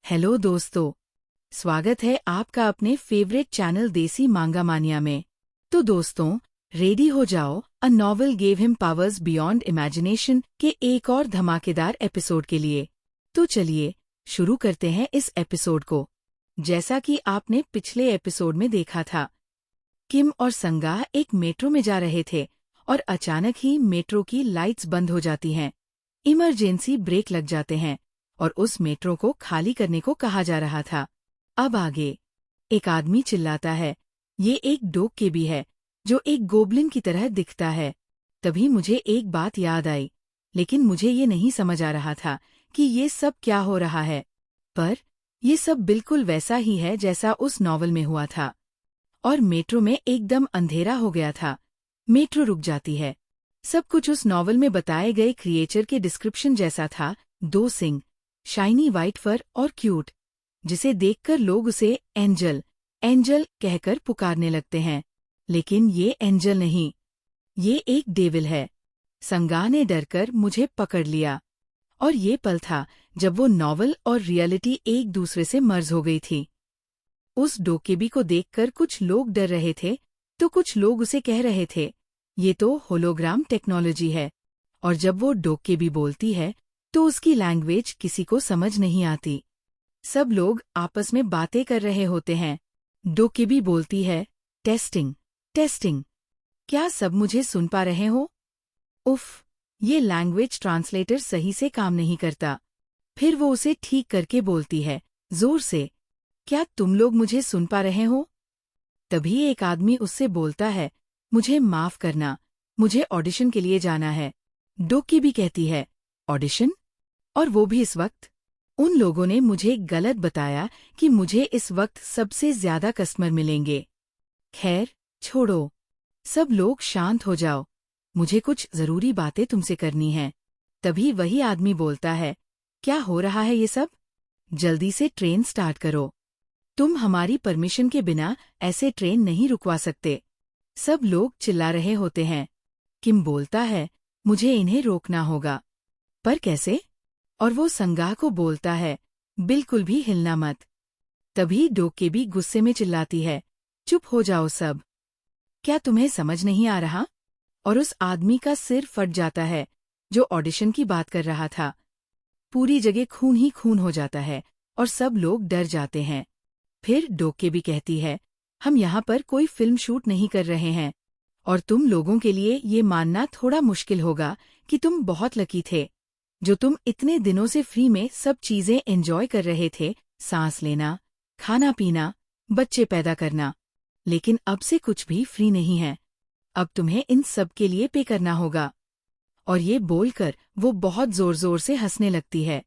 Hello दोस्तों, स्वागत है आपका अपने फेवरेट चैनल देसी मांगा मानिया में। तो दोस्तों, रेडी हो जाओ, a novel gave him powers beyond imagination के एक और धमाकेदार एपिसोड के लिए। तो चलिए शुरू करते हैं इस एपिसोड को। जैसा कि आपने पिछले एपिसोड में देखा था, किम और संगा एक मेट्रो में जा रहे थे और अचानक ही मेट्रो की लाइट्स बंद हो जाती हैं। इमरजेंसी ब्रेक लग जाते हैं और उस मेट्रो को खाली करने को कहा जा रहा था। अब आगे एक आदमी चिल्लाता है, ये एक डोग के भी है जो एक गोबलिन की तरह दिखता है। तभी मुझे एक बात याद आई, लेकिन मुझे ये नहीं समझ आ रहा था कि ये सब क्या हो रहा है। पर ये सब बिल्कुल वैसा ही है जैसा उस नॉवल में हुआ था। और मेट्रो में एकदम अंधेरा हो गया था। मेट्रो रुक जाती है। सब कुछ उस नॉवल में बताए गए क्रिएचर के डिस्क्रिप्शन जैसा था। 2 सिंग, शाइनी वाइट फर और क्यूट, जिसे देखकर लोग उसे एंजल एंजल कहकर पुकारने लगते हैं। लेकिन ये एंजल नहीं, ये एक डेविल है। संगा ने डरकर मुझे पकड़ लिया। और ये पल था जब वो नॉवल और रियलिटी एक दूसरे से मर्ज हो गई थी। उस डोकेबी को देखकर कुछ लोग डर रहे थे, तो कुछ लोग उसे कह रहे थे, ये तो होलोग्राम टेक्नोलॉजी है। और जब वो डोकेबी बोलती है तो उसकी लैंग्वेज किसी को समझ नहीं आती। सब लोग आपस में बातें कर रहे होते हैं। डोकेबी बोलती है, टेस्टिंग टेस्टिंग, क्या सब मुझे सुन पा रहे हो? उफ, ये लैंग्वेज ट्रांसलेटर सही से काम नहीं करता। फिर वो उसे ठीक करके बोलती है, जोर से, क्या तुम लोग मुझे सुन पा रहे हो? तभी एक आदमी उससे बोलता है, मुझे माफ करना, मुझे ऑडिशन के लिए जाना है। डोकेबी कहती है, ऑडिशन? और वो भी इस वक्त? उन लोगों ने मुझे गलत बताया कि मुझे इस वक्त सबसे ज्यादा कस्टमर मिलेंगे। खैर, छोड़ो, सब लोग शांत हो जाओ, मुझे कुछ जरूरी बातें तुमसे करनी हैं। तभी वही आदमी बोलता है, क्या हो रहा है ये सब? जल्दी से ट्रेन स्टार्ट करो। तुम हमारी परमिशन के बिना ऐसे ट्रेन नहीं रुकवा सकते। सब लोग चिल्ला रहे होते हैं। किम बोलता है, मुझे इन्हें रोकना होगा। पर कैसे? और वो संगा को बोलता है, बिल्कुल भी हिलना मत। तभी डोकेबी गुस्से में चिल्लाती है, चुप हो जाओ सब। क्या तुम्हें समझ नहीं आ रहा? और उस आदमी का सिर फट जाता है जो ऑडिशन की बात कर रहा था। पूरी जगह खून ही खून हो जाता है और सब लोग डर जाते हैं। फिर डोकेबी कहती है, हम यहाँ पर कोई फिल्म शूट नहीं कर रहे हैं और तुम लोगों के लिए ये मानना थोड़ा मुश्किल होगा कि तुम बहुत लकी थे जो तुम इतने दिनों से फ्री में सब चीजें एंजॉय कर रहे थे, सांस लेना, खाना पीना, बच्चे पैदा करना। लेकिन अब से कुछ भी फ्री नहीं है। अब तुम्हें इन सब के लिए पे करना होगा। और ये बोलकर वो बहुत जोर जोर से हंसने लगती है।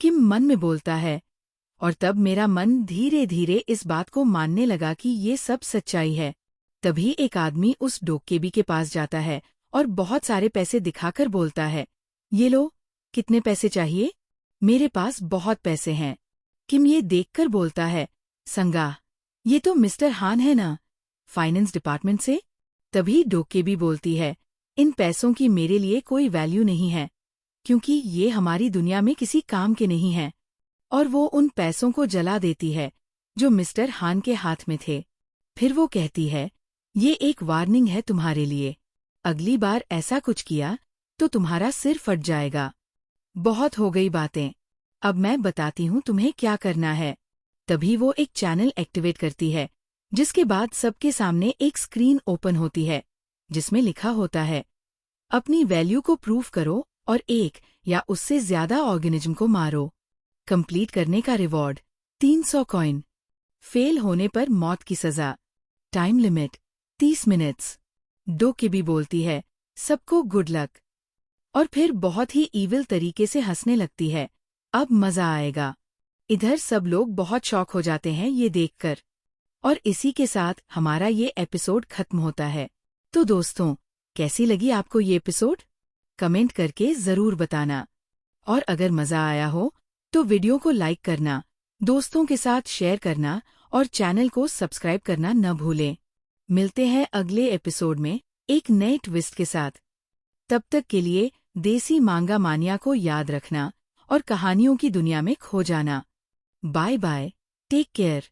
किम मन में बोलता है, और तब मेरा मन धीरे धीरे इस बात को मानने लगा कि ये सब सच्चाई है। तभी एक आदमी उस डोकेबी के पास जाता है और बहुत सारे पैसे दिखाकर बोलता है, ये लो, कितने पैसे चाहिए? मेरे पास बहुत पैसे हैं। किम ये देखकर बोलता है, संगा, ये तो मिस्टर हान है ना, फाइनेंस डिपार्टमेंट से? तभी डोकेबी बोलती है, इन पैसों की मेरे लिए कोई वैल्यू नहीं है, क्योंकि ये हमारी दुनिया में किसी काम के नहीं हैं। और वो उन पैसों को जला देती है जो मिस्टर हान के हाथ में थे। फिर वो कहती है, ये एक वार्निंग है तुम्हारे लिए। अगली बार ऐसा कुछ किया तो तुम्हारा सिर फट जाएगा। बहुत हो गई बातें, अब मैं बताती हूँ तुम्हें क्या करना है। तभी वो एक चैनल एक्टिवेट करती है, जिसके बाद सबके सामने एक स्क्रीन ओपन होती है जिसमें लिखा होता है, अपनी वैल्यू को प्रूव करो और एक या उससे ज्यादा ऑर्गेनिज्म को मारो। कंप्लीट करने का रिवॉर्ड 300 कॉइन। फेल होने पर मौत की सजा। Time limit 30 minutes. डोकेबी बोलती है, सबको गुड लक। और फिर बहुत ही ईविल तरीके से हंसने लगती है। अब मजा आएगा। इधर सब लोग बहुत शॉक हो जाते हैं ये देखकर। और इसी के साथ हमारा ये एपिसोड खत्म होता है। तो दोस्तों, कैसी लगी आपको ये एपिसोड? कमेंट करके जरूर बताना। और अगर मजा आया हो तो वीडियो को लाइक करना, दोस्तों के साथ शेयर करना और चैनल को सब्सक्राइब करना न भूलें। मिलते हैं अगले एपिसोड में एक नए ट्विस्ट के साथ। तब तक के लिए देसी मांगा मानिया को याद रखना और कहानियों की दुनिया में खो जाना। Bye bye, take care.